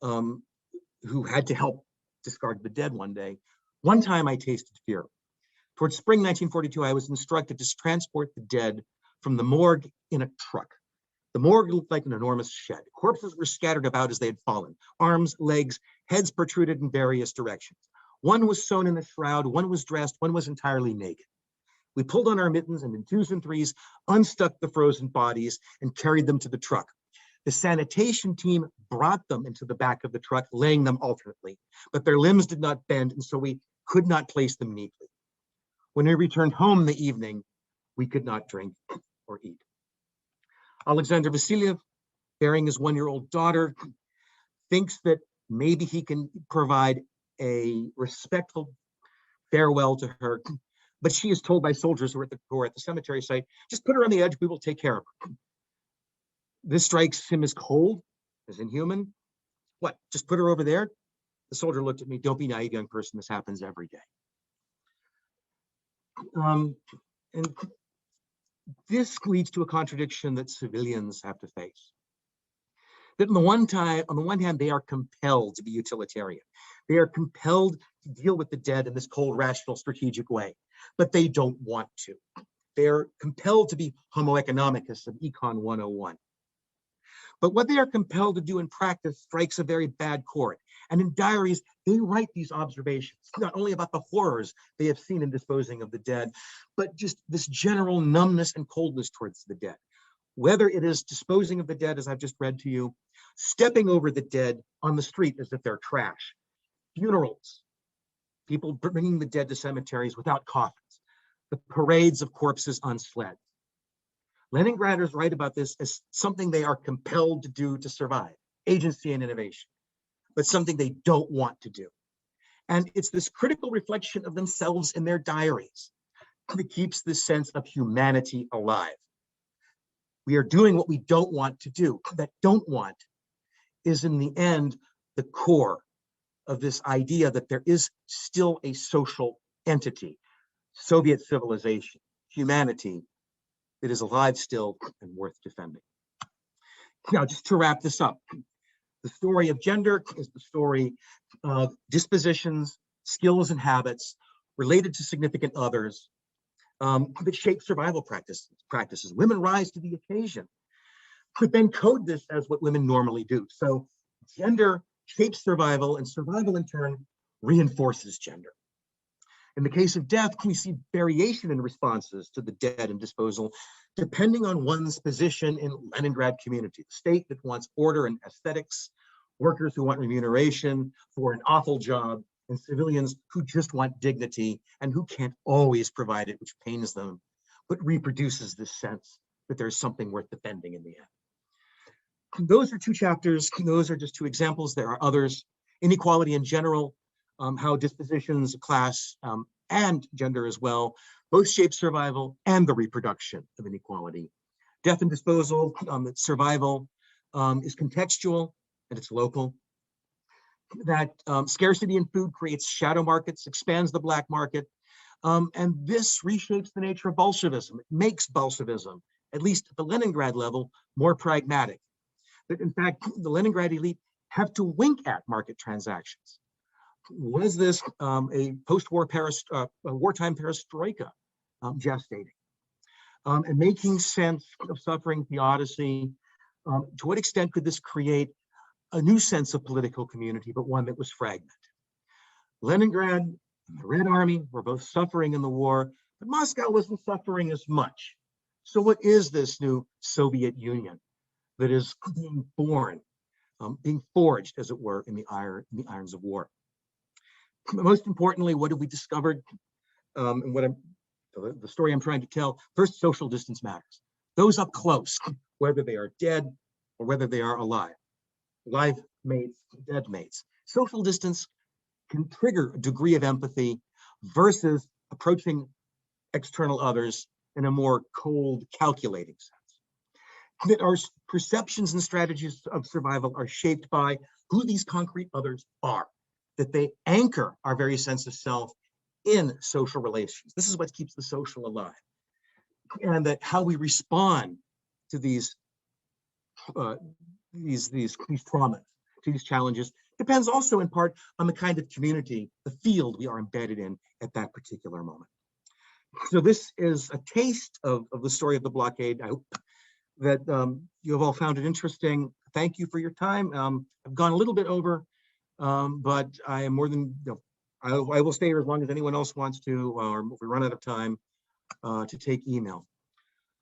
who had to help discard the dead one day. One time I tasted fear. Towards spring 1942, I was instructed to transport the dead from the morgue in a truck. The morgue looked like an enormous shed. Corpses were scattered about as they had fallen. Arms, legs, heads protruded in various directions. One was sewn in a shroud, one was dressed, one was entirely naked. We pulled on our mittens and in 2s and 3s unstuck the frozen bodies and carried them to the truck. The sanitation team brought them into the back of the truck, laying them alternately, but their limbs did not bend, and so we could not place them neatly. When we returned home in the evening, we could not drink or eat. Alexander Vasilyev, bearing his 1-year-old daughter, thinks that maybe he can provide a respectful farewell to her, but she is told by soldiers who are at the cemetery site, just put her on the edge, we will take care of her. This strikes him as cold, as inhuman. What, just put her over there? The soldier looked at me, don't be naive, young person, this happens every day. And this leads to a contradiction that civilians have to face. That on the one hand, they are compelled to be utilitarian. They are compelled to deal with the dead in this cold, rational, strategic way, but they don't want to. They're compelled to be homo economicus of Econ 101. But what they are compelled to do in practice strikes a very bad chord. And in diaries, they write these observations, not only about the horrors they have seen in disposing of the dead, but just this general numbness and coldness towards the dead. Whether it is disposing of the dead, as I've just read to you, stepping over the dead on the street as if they're trash, funerals, people bringing the dead to cemeteries without coffins, the parades of corpses on sleds. Leningraders write about this as something they are compelled to do to survive, agency and innovation, but something they don't want to do. And it's this critical reflection of themselves in their diaries that keeps this sense of humanity alive. We are doing what we don't want to do. That don't want is in the end the core of this idea that there is still a social entity, Soviet civilization, humanity that is alive still and worth defending. Now, just to wrap this up, the story of gender is the story of dispositions, skills, and habits related to significant others that shape survival practices. Women rise to the occasion, could then code this as what women normally do. So gender shapes survival, and survival in turn reinforces gender. In the case of death, we see variation in responses to the dead and disposal, depending on one's position in Leningrad community, the state that wants order and aesthetics, workers who want remuneration for an awful job, and civilians who just want dignity and who can't always provide it, which pains them, but reproduces this sense that there's something worth defending in the end. Those are two chapters. Those are just two examples. There are others. Inequality in general, how dispositions, class, and gender as well, both shape survival and the reproduction of inequality. Death and disposal, survival is contextual and it's local. That scarcity in food creates shadow markets, expands the black market, and this reshapes the nature of Bolshevism. It makes Bolshevism, at least at the Leningrad level, more pragmatic. That in fact, the Leningrad elite have to wink at market transactions. Was this a post-war wartime perestroika gestating? And making sense of suffering theodicy, to what extent could this create a new sense of political community, but one that was fragmented? Leningrad and the Red Army were both suffering in the war, but Moscow wasn't suffering as much. So what is this new Soviet Union that is being born, being forged, as it were, in the irons of war? Most importantly, what have we discovered? And the story I'm trying to tell, first, social distance matters. Those up close, whether they are dead or whether they are alive. Live mates, dead mates. Social distance can trigger a degree of empathy versus approaching external others in a more cold, calculating sense. That our perceptions and strategies of survival are shaped by who these concrete others are, that they anchor our very sense of self in social relations. This is what keeps the social alive. And that how we respond to these traumas, to these challenges, depends also in part on the kind of community, the field we are embedded in at that particular moment. So this is a taste of the story of the blockade. I hope that you have all found it interesting. Thank you for your time. I've gone a little bit over, but I am more than, I will stay here as long as anyone else wants to, or if we run out of time, to take email.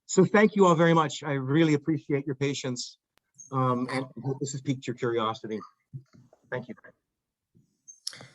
So thank you all very much. I really appreciate your patience, and I hope this has piqued your curiosity. Thank you.